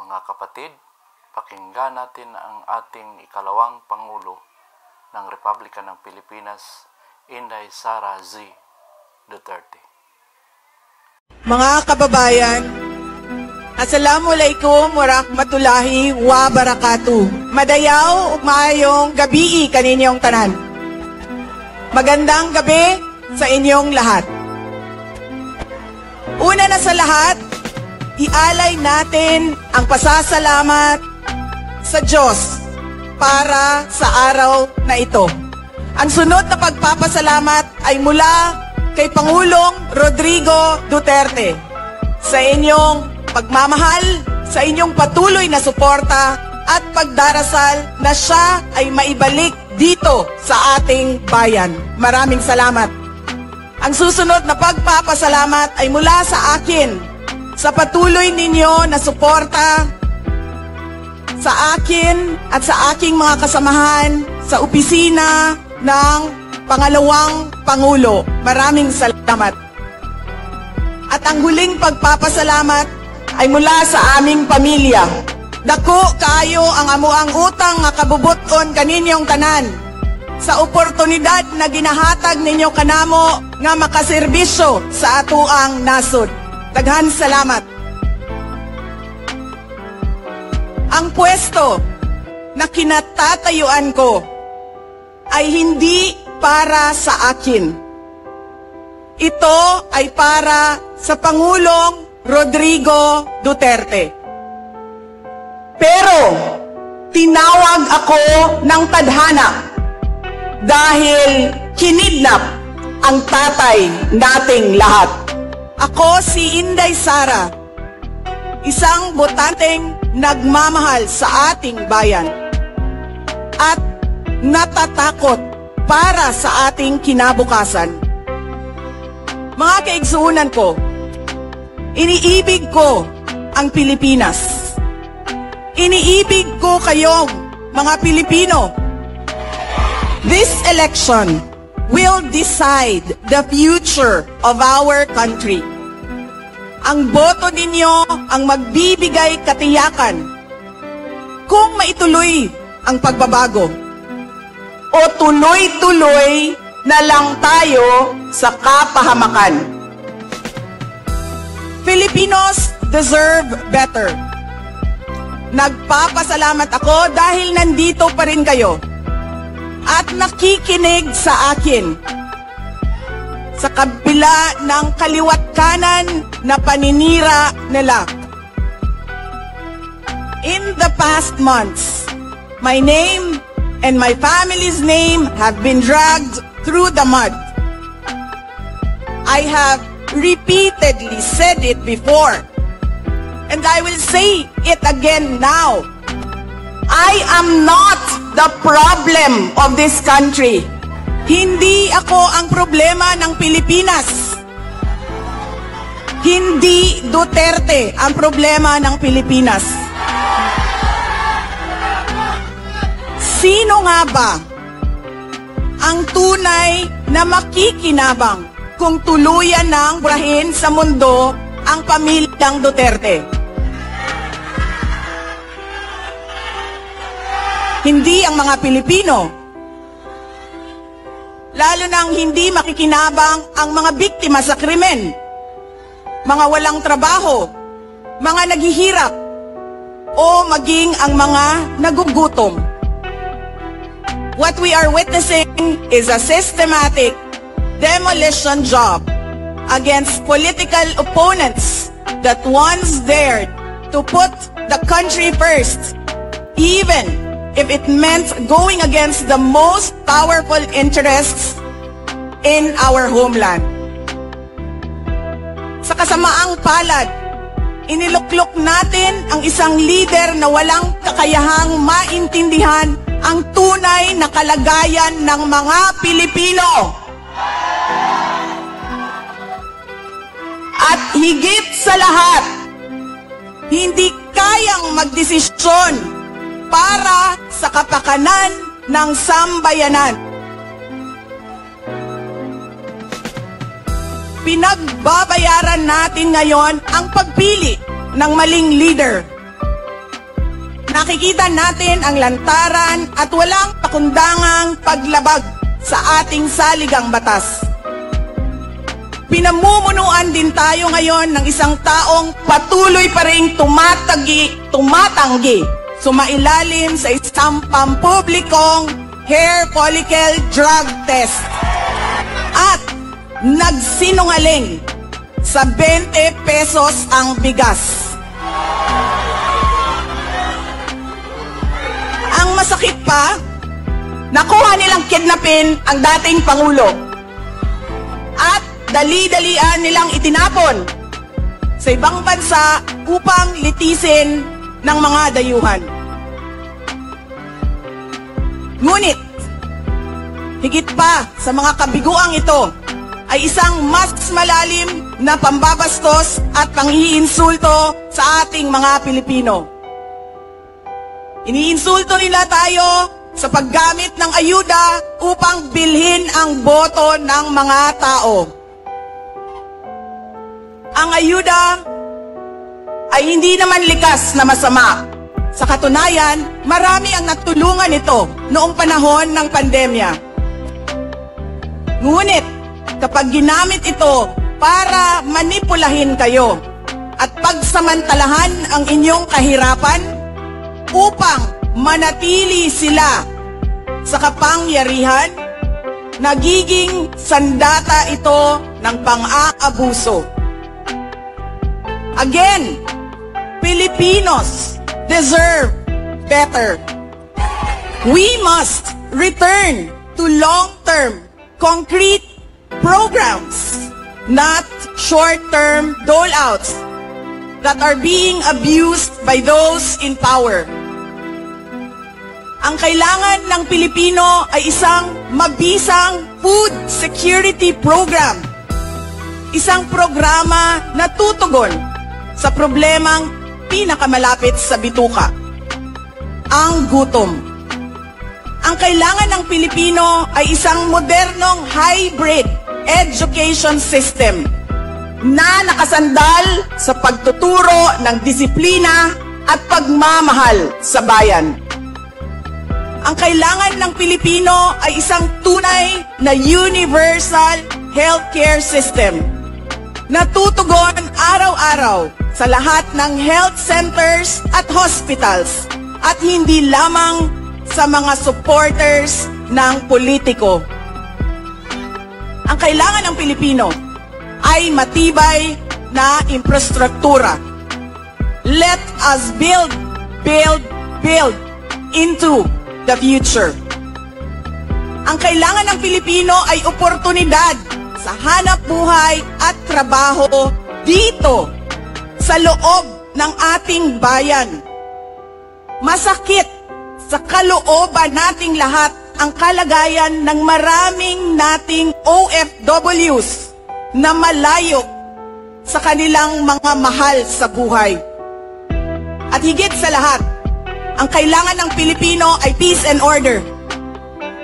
Mga kapatid, pakinggan natin ang ating ikalawang Pangulo ng Republika ng Pilipinas, Inday Sara Z. Duterte. Mga kababayan, Assalamualaikum warahmatullahi wabarakatuh. Madayaw, maayong gabi kaninyong tanan. Magandang gabi sa inyong lahat. Una na sa lahat, ialay natin ang pasasalamat sa Diyos para sa araw na ito. Ang sunod na pagpapasalamat ay mula kay Pangulong Rodrigo Duterte sa inyong pagmamahal, sa inyong patuloy na suporta at pagdarasal na siya ay maibalik dito sa ating bayan. Maraming salamat. Ang susunod na pagpapasalamat ay mula sa akin sa patuloy ninyo na suporta sa akin at sa aking mga kasamahan sa opisina ng Pangalawang Pangulo. Maraming salamat. At ang huling pagpapasalamat ay mula sa aming pamilya. Dako kaayo ang amuang utang nga kabubuton kaninyong tanan sa oportunidad na ginahatag ninyo kanamo nga makaserbisyo sa atuang nasod. Daghan salamat. Ang pwesto na kinatatayuan ko ay hindi para sa akin. Ito ay para sa Pangulong Rodrigo Duterte. Pero tinawag ako ng tadhana dahil kinidnap ang tatay nating lahat. Ako si Inday Sara, isang botanteng nagmamahal sa ating bayan at natatakot para sa ating kinabukasan. Mga kaigsuunan ko, iniibig ko ang Pilipinas. Iniibig ko kayong mga Pilipino. This election will decide the future of our country. Ang boto ninyo ang magbibigay katiyakan kung maituloy ang pagbabago o tuloy-tuloy na lang tayo sa kapahamakan. Filipinos deserve better. Nagpapasalamat ako dahil nandito pa rin kayo at nakikinig sa akin sa kabila ng kaliwat kanan na paninira nila. In the past months, my name and my family's name have been dragged through the mud. I have repeatedly said it before, and I will say it again now. I am not the problem of this country. Hindi ako ang problema ng Pilipinas. Hindi Duterte ang problema ng Pilipinas. Sino nga ba ang tunay na makikinabang kung tuluyan ng burahin sa mundo ang pamilyang Duterte? Hindi ang mga Pilipino. Lalo nang hindi makikinabang ang mga biktima sa krimen, mga walang trabaho, mga naghihirap, o maging ang mga nagugutom. What we are witnessing is a systematic demolition job against political opponents that once dared to put the country first, even if it meant going against the most powerful interests in our homeland. Sa kasamaang palad, iniluklok natin ang isang leader na walang kakayahang maintindihan ang tunay na kalagayan ng mga Pilipino. At higit sa lahat, hindi kayang magdesisyon para sa kapakanan ng sambayanan. Pinagbabayaran natin ngayon ang pagpili ng maling leader nakikita natin ang lantaran at walang pakundangang paglabag sa ating saligang batas. Pinamumunuan din tayo ngayon ng isang taong patuloy pa ring tumatanggi, sumailalim sa isang pampublikong hair follicle drug test at nagsinungaling sa 20 pesos ang bigas. Ang masakit pa, nakuha nilang kidnapin ang dating Pangulo at dali-dalian nilang itinapon sa ibang bansa upang litisin ng mga dayuhan. Ngunit, higit pa sa mga kabiguang ito, ay isang mas malalim na pambabastos at panghiinsulto sa ating mga Pilipino. Iniinsulto nila tayo sa paggamit ng ayuda upang bilhin ang boto ng mga tao. Ang ayuda ay hindi naman likas na masama. Sa katunayan, marami ang natulungan nito noong panahon ng pandemya. Ngunit, kapag ginamit ito para manipulahin kayo at pagsamantalahan ang inyong kahirapan upang manatili sila sa kapangyarihan, nagiging sandata ito ng pang-aabuso. Again, Filipinos deserve better. We must return to long-term, concrete programs, not short-term dole-outs that are being abused by those in power. Ang kailangan ng Pilipino ay isang mabisang food security program. Isang programa na tutugon sa problemang pinakamalapit sa bituka, ang gutom. Ang kailangan ng Pilipino ay isang modernong hybrid education system na nakasandal sa pagtuturo ng disiplina at pagmamahal sa bayan. Ang kailangan ng Pilipino ay isang tunay na universal healthcare system na tutugon araw-araw sa lahat ng health centers at hospitals at hindi lamang sa mga supporters ng politiko. Ang kailangan ng Pilipino ay matibay na infrastruktura. Let us build into the future. Ang kailangan ng Pilipino ay oportunidad sa hanap buhay at trabaho dito sa loob ng ating bayan. Masakit sa kalooban nating lahat ang kalagayan ng maraming nating OFWs na malayo sa kanilang mga mahal sa buhay. At higit sa lahat, ang kailangan ng Pilipino ay peace and order.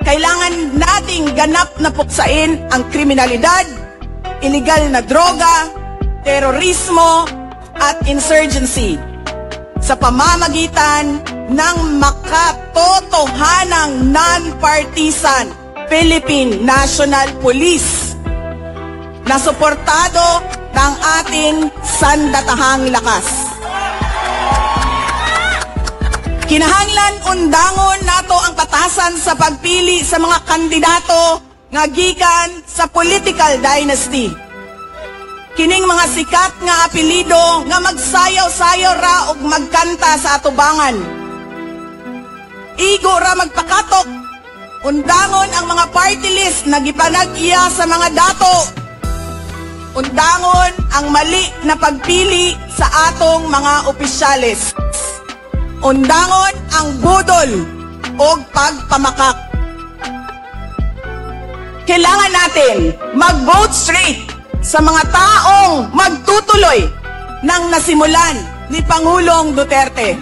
Kailangan nating ganap na puksain ang kriminalidad, iligal na droga, terorismo, at insurgency sa pamamagitan ng makatotohanang non-partisan Philippine National Police na suportado ng ating sandatahang lakas. Kinahanglan undangon nato ang patasan sa pagpili sa mga kandidato nga gikan sa political dynasty. Kining mga sikat nga apelido nga magsayaw-sayaw ra og magkanta sa atubangan. Igo ra magpakatok. Undangon ang mga party list na gipanag-iya sa mga dato. Undangon ang mali na pagpili sa atong mga opisyales. Undangon ang budol o pagpamakak. Kailangan natin mag-vote straight sa mga taong magtutuloy ng nasimulan ni Pangulong Duterte.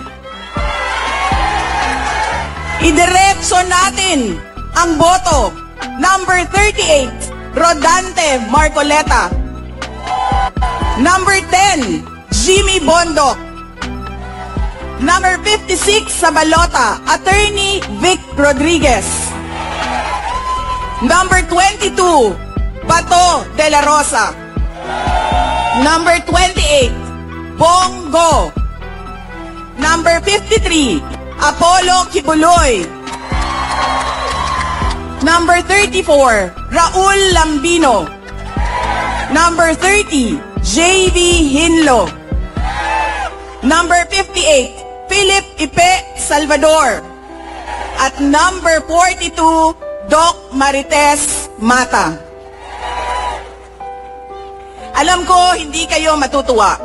Idiretso natin ang boto. Number 38, Rodante Marcoleta. Number 10, Jimmy Bondoc. Number 56 sa balota, Attorney Vic Rodriguez. Number 22, Bato de la Rosa. Number 28, Bongo. Number 53, Apollo Kibuloy. Number 34, Raul Lambino. Number 30, J.B. Hinlo. Number 58, Philip Ipe Salvador. At number 42, Doc Marites Mata. Alam ko, hindi kayo matutuwa.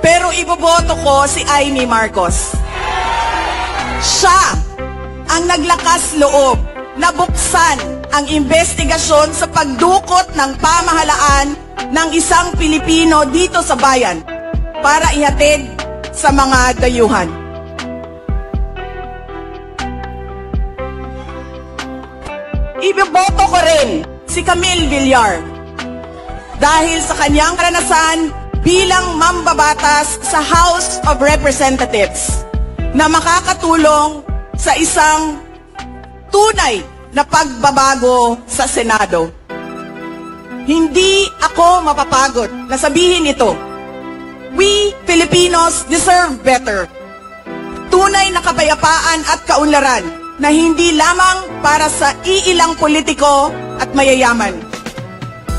Pero iboboto ko si Amy Marcos. Siya ang naglakas loob na buksan ang investigasyon sa pagdukot ng pamahalaan ng isang Pilipino dito sa bayan para ihatid sa mga dayuhan. Iboboto ko rin si Camille Villar dahil sa kanyang karanasan bilang mambabatas sa House of Representatives na makakatulong sa isang tunay na pagbabago sa Senado. Hindi ako mapapagod na sabihin ito. We Filipinos deserve better. Tunay na kapayapaan at kaunlaran na hindi lamang para sa iilang politiko at mayayaman.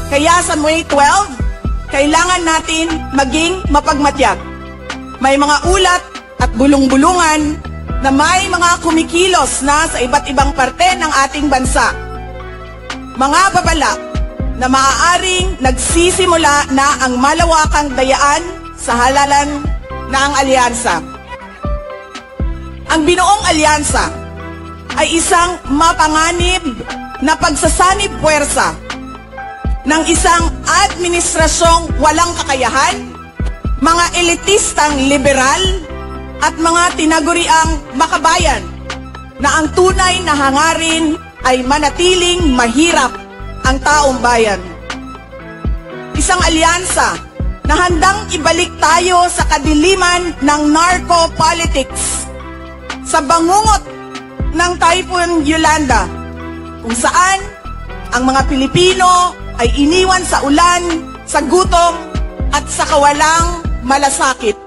Kaya sa May 12, kailangan natin maging mapagmatyag. May mga ulat at bulong-bulungan na may mga kumikilos na sa iba't ibang parte ng ating bansa. Mga babala na maaaring nagsisimula na ang malawakang dayaan sa halalan ng alyansa. Ang binuong alyansa ay isang mapanganib na pagsasanib puwersa ng isang administrasyong walang kakayahan, mga elitistang liberal, at mga tinaguriang makabayan na ang tunay na hangarin ay manatiling mahirap ang taong bayan. Isang alyansa na handang ibalik tayo sa kadiliman ng narco-politics, sa bangungot ng Typhoon Yolanda, kung saan ang mga Pilipino ay iniwan sa ulan, sa gutom, at sa kawalang malasakit.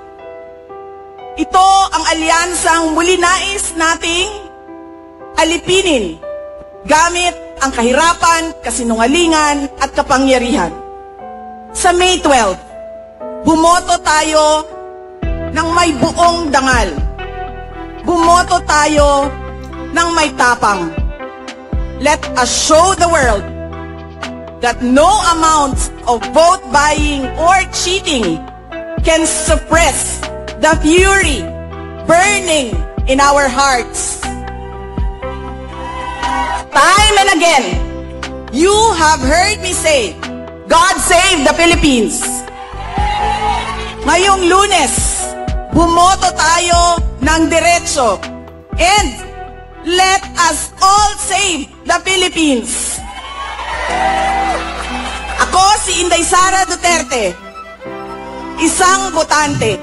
Ito ang alyansang muli nais nating alipinin gamit ang kahirapan, kasinungalingan, at kapangyarihan. Sa May 12, bumoto tayo ng may buong dangal. Bumoto tayo ng may tapang. Let us show the world that no amount of vote buying or cheating can suppress the fury burning in our hearts. Time and again, you have heard me say, God save the Philippines. Ngayong Lunes, bumoto tayo ng diretso and let us all save the Philippines. Ako si Inday Sara Duterte, isang botante